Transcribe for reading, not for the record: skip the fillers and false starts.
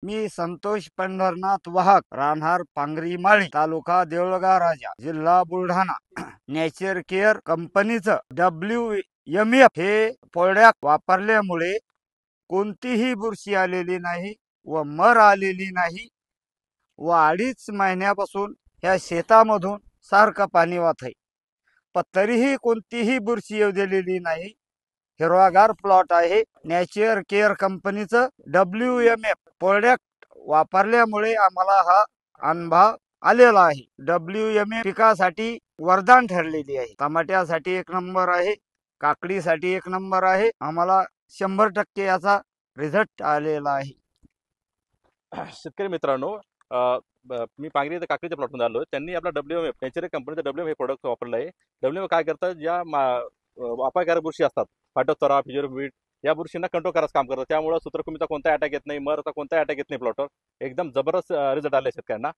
मी संतोष पंढरनाथ वाहक, राहणार पांगरी माळी, तालुका देऊळगाव राजा, जिल्हा बुलढाणा. नॅचर केअर कंपनीचं WMF हे प्रोडक्ट वापरल्यामुळे कोणतीही बुरशी आलेली नाही व मर आलेली नाही व 2.5 महिन्यापासून ह्या शेतामधून सारखं पाणी वाहत आहे, पण तरीही कोणतीही बुरशी येऊ दिलेली नाही. हिरवागार प्लॉट आहे. नॅचर केअर कंपनीचं WMF प्रोडक्ट वापरल्यामुळे आम्हाला हा अनुभव आलेला आहे. WMF पिकासाठी वरदान ठरलेली आहे. टमाट्यासाठी 1 नंबर आहे, काकडीसाठी 1 नंबर आहे. आम्हाला 100% याचा रिझल्ट आलेला आहे. शेतकरी मित्रांनो, मी पांगरी इथं काकडीच्या प्लॉटमध्ये आलो. त्यांनी आपला WMF नॅचर कंपनीचं WMF हे प्रोडक्ट वापरलं आहे. WMF काय करतं, ज्या अपायकारक बुरशी असतात, फाटोथोरा, फिजोरबीट, या बुरशींना कंट्रोल करायचं काम करतं. त्यामुळे सूत्रकृमीचा कोणता अटॅक येत नाही, मरचा कोणता अटॅक येत नाही प्लॉटवर. एकदम जबरदस्त रिझल्ट आले शेतकऱ्यांना.